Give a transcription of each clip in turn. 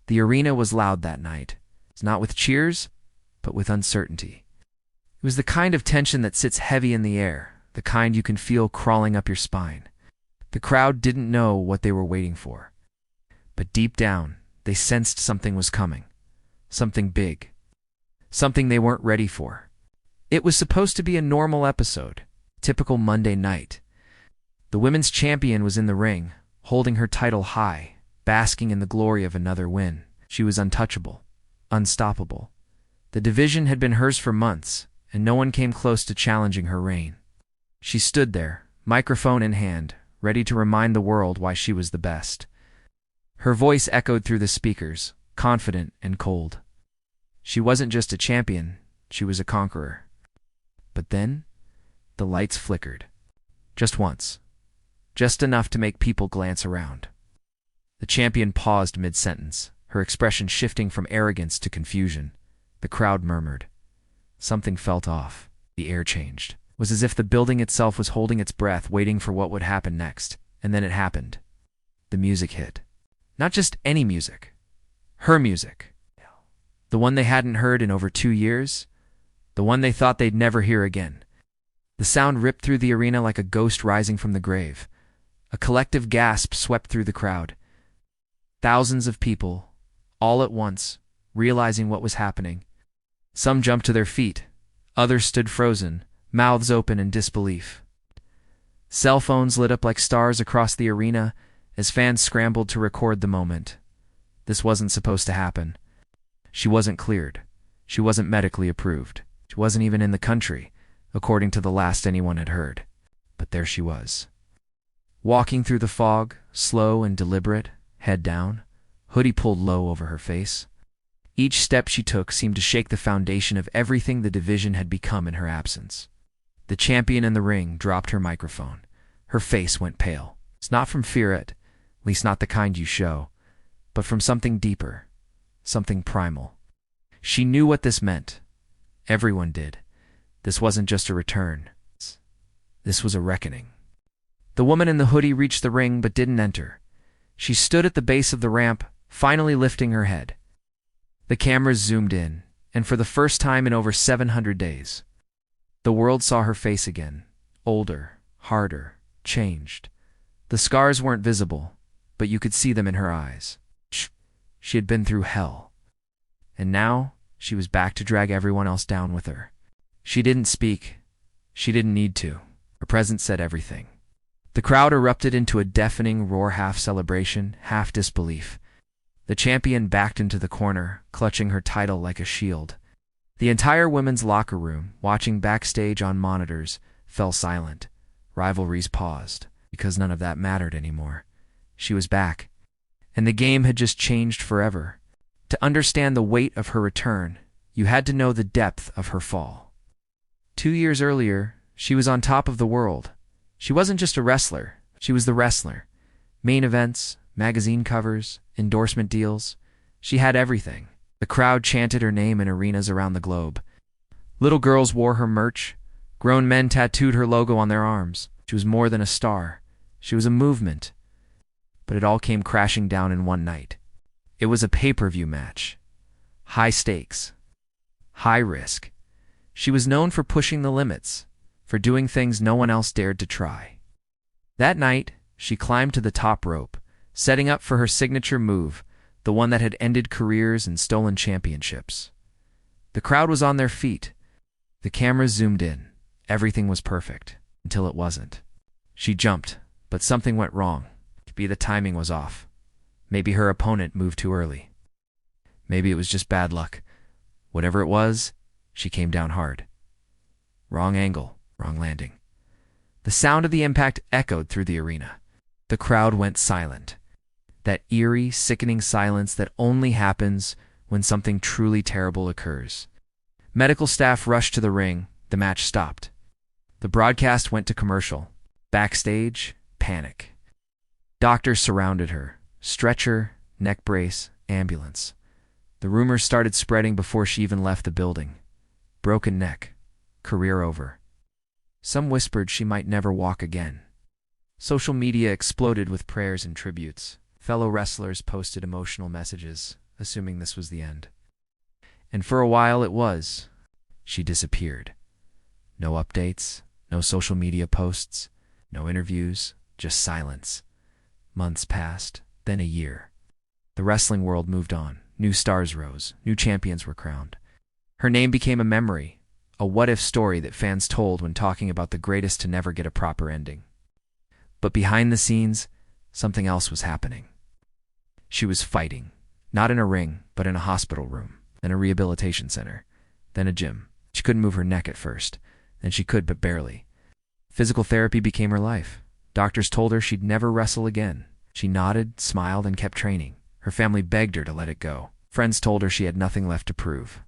The arena was loud that night. It's not with cheers, but with uncertainty. It was the kind of tension that sits heavy in the air, the kind you can feel crawling up your spine. The crowd didn't know what they were waiting for. But deep down, they sensed something was coming. Something big. Something they weren't ready for. It was supposed to be a normal episode. Typical Monday night. The women's champion was in the ring, holding her title high, basking in the glory of another win. She was untouchable. Unstoppable. The division had been hers for months, and no one came close to challenging her reign. She stood there, microphone in hand, ready to remind the world why she was the best. Her voice echoed through the speakers, confident and cold. She wasn't just a champion, she was a conqueror. But then, the lights flickered. Just once. Just enough to make people glance around. The champion paused mid-sentence, her expression shifting from arrogance to confusion. The crowd murmured. Something felt off. The air changed. It was as if the building itself was holding its breath, waiting for what would happen next. And then it happened. The music hit. Not just any music. Her music. The one they hadn't heard in over 2 years. The one they thought they'd never hear again. The sound ripped through the arena like a ghost rising from the grave. A collective gasp swept through the crowd. Thousands of people, all at once, realizing what was happening. Some jumped to their feet. Others stood frozen, mouths open in disbelief. Cell phones lit up like stars across the arena as fans scrambled to record the moment. This wasn't supposed to happen. She wasn't cleared. She wasn't medically approved. She wasn't even in the country, according to the last anyone had heard. But there she was. Walking through the fog, slow and deliberate, head down, hoodie pulled low over her face. Each step she took seemed to shake the foundation of everything the division had become in her absence. The champion in the ring dropped her microphone. Her face went pale. It's not from fear, at least not the kind you show, but from something deeper, something primal. She knew what this meant. Everyone did. This wasn't just a return. This was a reckoning. The woman in the hoodie reached the ring but didn't enter. She stood at the base of the ramp, finally lifting her head. The cameras zoomed in, and for the first time in over 700 days, the world saw her face again, older, harder, changed. The scars weren't visible, but you could see them in her eyes. She had been through hell. And now, she was back to drag everyone else down with her. She didn't speak. She didn't need to. Her presence said everything. The crowd erupted into a deafening roar, half celebration, half disbelief. The champion backed into the corner, clutching her title like a shield. The entire women's locker room, watching backstage on monitors, fell silent. Rivalries paused, because none of that mattered anymore. She was back, and the game had just changed forever. To understand the weight of her return, you had to know the depth of her fall. 2 years earlier, she was on top of the world. She wasn't just a wrestler, she was the wrestler. Main events, magazine covers, endorsement deals. She had everything. The crowd chanted her name in arenas around the globe. Little girls wore her merch. Grown men tattooed her logo on their arms. She was more than a star. She was a movement. But it all came crashing down in one night. It was a pay-per-view match. High stakes. High risk. She was known for pushing the limits, for doing things no one else dared to try. That night, she climbed to the top rope, setting up for her signature move, the one that had ended careers and stolen championships. The crowd was on their feet. The cameras zoomed in. Everything was perfect, until it wasn't. She jumped, but something went wrong. Maybe the timing was off. Maybe her opponent moved too early. Maybe it was just bad luck. Whatever it was, she came down hard. Wrong angle, wrong landing. The sound of the impact echoed through the arena. The crowd went silent. That eerie, sickening silence that only happens when something truly terrible occurs. Medical staff rushed to the ring. The match stopped. The broadcast went to commercial. Backstage, panic. Doctors surrounded her. Stretcher, neck brace, ambulance. The rumors started spreading before she even left the building. Broken neck. Career over. Some whispered she might never walk again. Social media exploded with prayers and tributes. Fellow wrestlers posted emotional messages. assuming this was the end. And for a while it was. She disappeared. No updates, no social media posts, no interviews, just silence. Months passed, then a year. The wrestling world moved on. New stars rose. New champions were crowned. Her name became a memory, a what-if story that fans told when talking about the greatest to never get a proper ending. But behind the scenes, something else was happening. She was fighting, not in a ring, but in a hospital room, then a rehabilitation center, then a gym. She couldn't move her neck at first, then she could, but barely. Physical therapy became her life. Doctors told her she'd never wrestle again. She nodded, smiled, and kept training. Her family begged her to let it go. Friends told her she had nothing left to prove.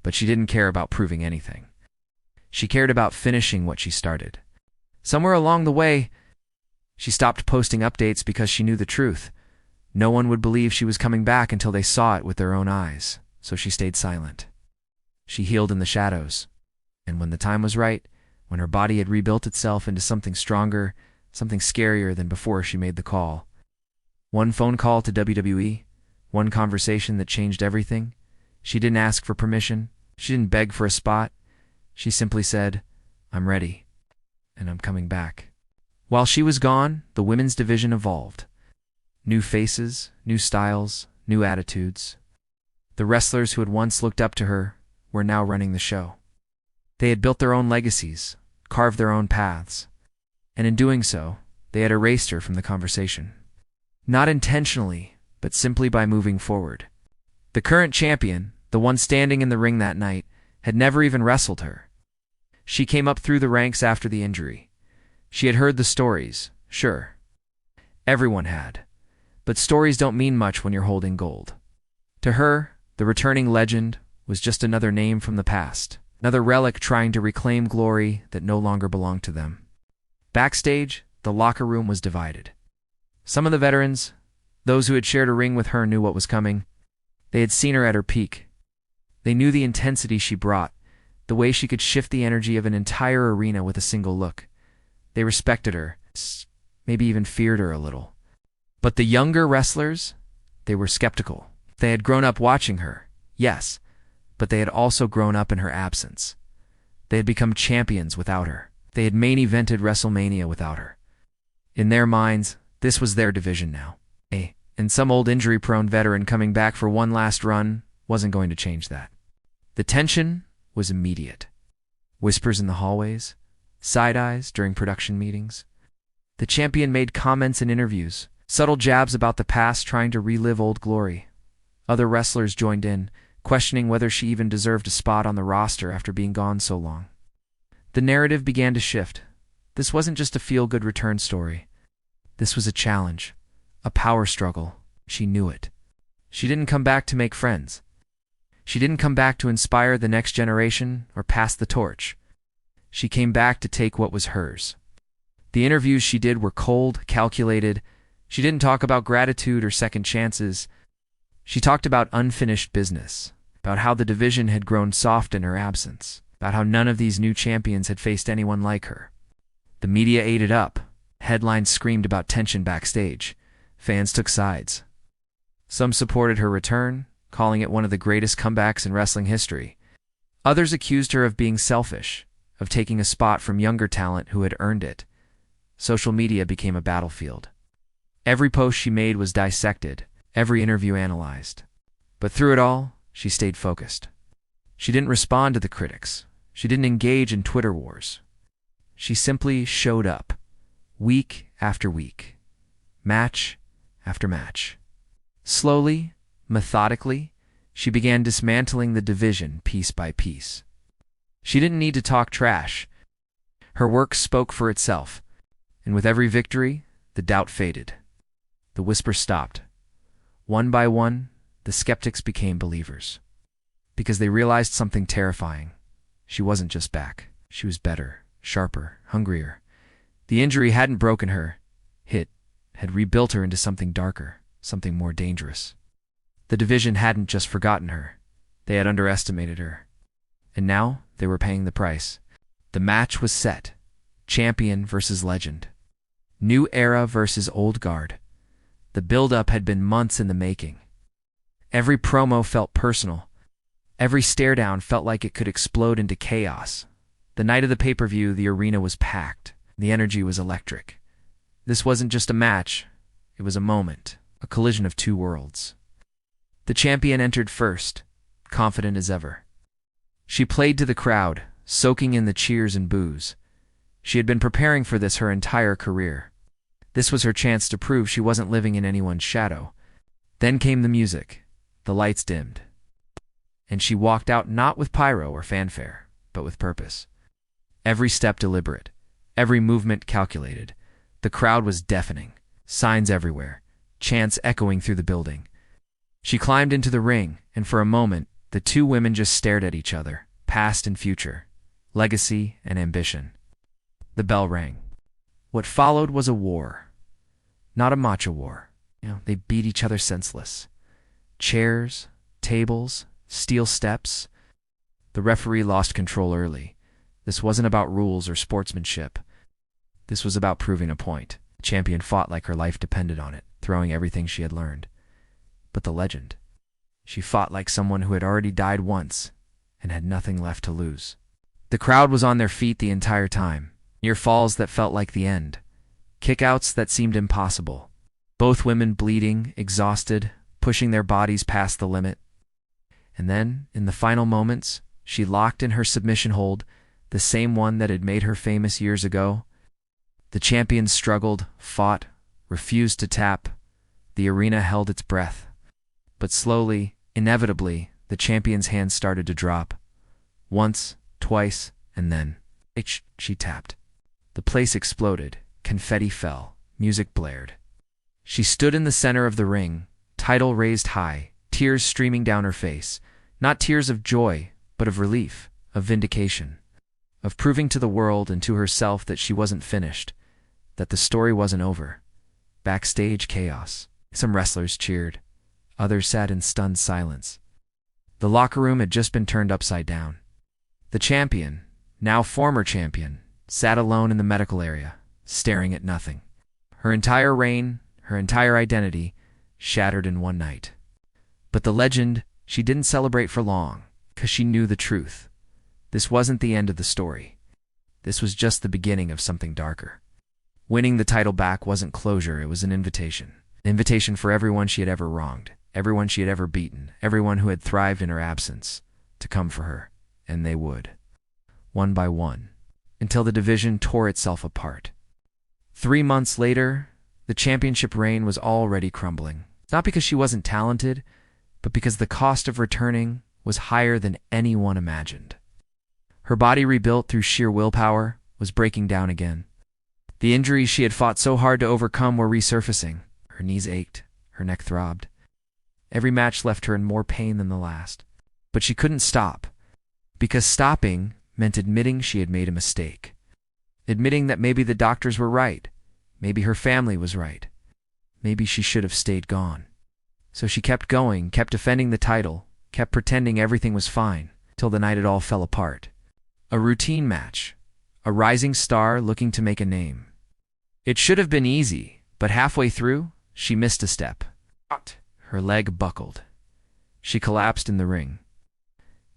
But she didn't care about proving anything. She cared about finishing what she started. Somewhere along the way, she stopped posting updates because she knew the truth. No one would believe she was coming back until they saw it with their own eyes, so she stayed silent. She healed in the shadows, and when the time was right, when her body had rebuilt itself into something stronger, something scarier than before she made the call. One phone call to WWE, one conversation that changed everything. She didn't ask for permission. She didn't beg for a spot. She simply said, "I'm ready, and I'm coming back." While she was gone, the women's division evolved. New faces, new styles, new attitudes. The wrestlers who had once looked up to her were now running the show. They had built their own legacies, carved their own paths, and in doing so, they had erased her from the conversation. Not intentionally, but simply by moving forward. The current champion, the one standing in the ring that night, had never even wrestled her. She came up through the ranks after the injury. She had heard the stories, sure. Everyone had. But stories don't mean much when you're holding gold. To her, the returning legend was just another name from the past, another relic trying to reclaim glory that no longer belonged to them. Backstage, the locker room was divided. Some of the veterans, those who had shared a ring with her, knew what was coming. They had seen her at her peak. They knew the intensity she brought, the way she could shift the energy of an entire arena with a single look. They respected her, maybe even feared her a little. But the younger wrestlers, they were skeptical. They had grown up watching her, yes, but they had also grown up in her absence. They had become champions without her. They had main evented WrestleMania without her. In their minds, this was their division now. And some old injury-prone veteran coming back for one last run wasn't going to change that. The tension was immediate. Whispers in the hallways, side-eyes during production meetings. The champion made comments in interviews, subtle jabs about the past, trying to relive old glory. Other wrestlers joined in, questioning whether she even deserved a spot on the roster after being gone so long. The narrative began to shift. This wasn't just a feel-good return story. This was a challenge, a power struggle. She knew it. She didn't come back to make friends. She didn't come back to inspire the next generation or pass the torch. She came back to take what was hers. The interviews she did were cold, calculated. She didn't talk about gratitude or second chances. She talked about unfinished business, about how the division had grown soft in her absence, about how none of these new champions had faced anyone like her. The media ate it up. Headlines screamed about tension backstage. Fans took sides. Some supported her return, calling it one of the greatest comebacks in wrestling history. Others accused her of being selfish, of taking a spot from younger talent who had earned it. Social media became a battlefield. Every post she made was dissected, every interview analyzed. But through it all, she stayed focused. She didn't respond to the critics. She didn't engage in Twitter wars. She simply showed up, week after week, match after match. Slowly, methodically, she began dismantling the division piece by piece. She didn't need to talk trash. Her work spoke for itself, and with every victory, the doubt faded. The whispers stopped. One by one, the skeptics became believers. Because they realized something terrifying. She wasn't just back. She was better, sharper, hungrier. The injury hadn't broken her. It had rebuilt her into something darker, something more dangerous. The division hadn't just forgotten her. They had underestimated her. And now they were paying the price. The match was set. Champion versus legend. New era versus old guard. The build-up had been months in the making. Every promo felt personal. Every stare-down felt like it could explode into chaos. The night of the pay-per-view, the arena was packed. The energy was electric. This wasn't just a match. It was a moment, a collision of two worlds. The champion entered first, confident as ever. She played to the crowd, soaking in the cheers and boos. She had been preparing for this her entire career. This was her chance to prove she wasn't living in anyone's shadow. Then came the music. The lights dimmed. And she walked out not with pyro or fanfare, but with purpose. Every step deliberate, every movement calculated. The crowd was deafening, signs everywhere, chants echoing through the building. She climbed into the ring, and for a moment, the two women just stared at each other, past and future, legacy and ambition. The bell rang. What followed was a war. Not a macho war. They beat each other senseless. Chairs, tables, steel steps. The referee lost control early. This wasn't about rules or sportsmanship. This was about proving a point. The champion fought like her life depended on it, throwing everything she had learned. But the legend. She fought like someone who had already died once and had nothing left to lose. The crowd was on their feet the entire time. Near falls that felt like the end. Kickouts that seemed impossible. Both women bleeding, exhausted, pushing their bodies past the limit. And then, in the final moments, she locked in her submission hold, the same one that had made her famous years ago. The champion struggled, fought, refused to tap. The arena held its breath. But slowly, inevitably, the champion's hands started to drop. Once, twice, and then, she tapped. The place exploded. Confetti fell. Music blared. She stood in the center of the ring, title raised high, tears streaming down her face. Not tears of joy, but of relief, of vindication, of proving to the world and to herself that she wasn't finished, that the story wasn't over. Backstage chaos. Some wrestlers cheered. Others sat in stunned silence. The locker room had just been turned upside down. The champion, now former champion, sat alone in the medical area, staring at nothing. Her entire reign, her entire identity, shattered in one night. But the legend, she didn't celebrate for long, because she knew the truth. This wasn't the end of the story. This was just the beginning of something darker. Winning the title back wasn't closure, it was an invitation. An invitation for everyone she had ever wronged, everyone she had ever beaten, everyone who had thrived in her absence, to come for her. And they would. One by one. Until the division tore itself apart. 3 months later, the championship reign was already crumbling. Not because she wasn't talented, but because the cost of returning was higher than anyone imagined. Her body, rebuilt through sheer willpower, was breaking down again. The injuries she had fought so hard to overcome were resurfacing. Her knees ached, her neck throbbed. Every match left her in more pain than the last. But she couldn't stop, because stopping meant admitting she had made a mistake. Admitting that maybe the doctors were right, maybe her family was right, maybe she should have stayed gone. So she kept going, kept defending the title, kept pretending everything was fine, till the night it all fell apart. A routine match, a rising star looking to make a name. It should have been easy, but halfway through, she missed a step. Her leg buckled. She collapsed in the ring.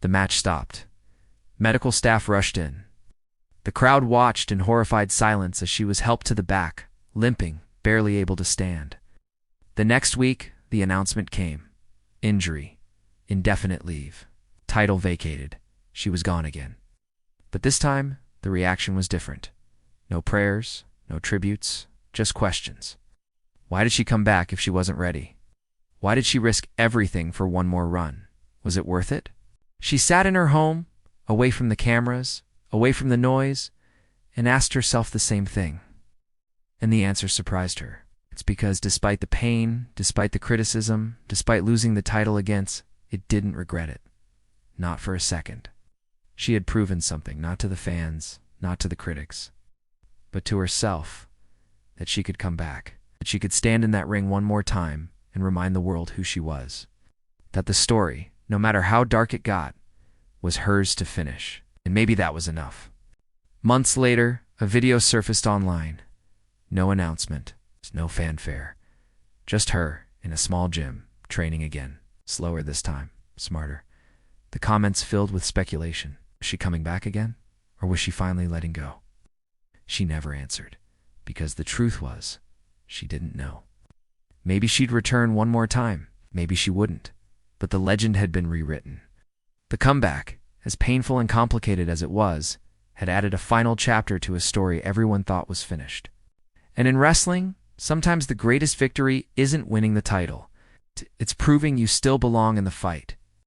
The match stopped. Medical staff rushed in. The crowd watched in horrified silence as she was helped to the back, limping, barely able to stand. The next week, the announcement came. Injury. Indefinite leave. Title vacated. She was gone again. But this time, the reaction was different. No prayers, no tributes, just questions. Why did she come back if she wasn't ready? Why did she risk everything for one more run? Was it worth it? She sat in her home, away from the cameras, away from the noise, and asked herself the same thing. And the answer surprised her. It's because despite the pain, despite the criticism, despite losing the title against, it didn't regret it. Not for a second. She had proven something, not to the fans, not to the critics, but to herself, that she could come back, that she could stand in that ring one more time and remind the world who she was. That the story, no matter how dark it got, was hers to finish. And maybe that was enough. Months later, a video surfaced online. No announcement, no fanfare. Just her in a small gym, training again. Slower this time, smarter. The comments filled with speculation. Was she coming back again? Or was she finally letting go? She never answered, because the truth was, she didn't know. Maybe she'd return one more time, maybe she wouldn't. But the legend had been rewritten. The comeback, as painful and complicated as it was, had added a final chapter to a story everyone thought was finished. And in wrestling, sometimes the greatest victory isn't winning the title. It's proving you still belong in the fight.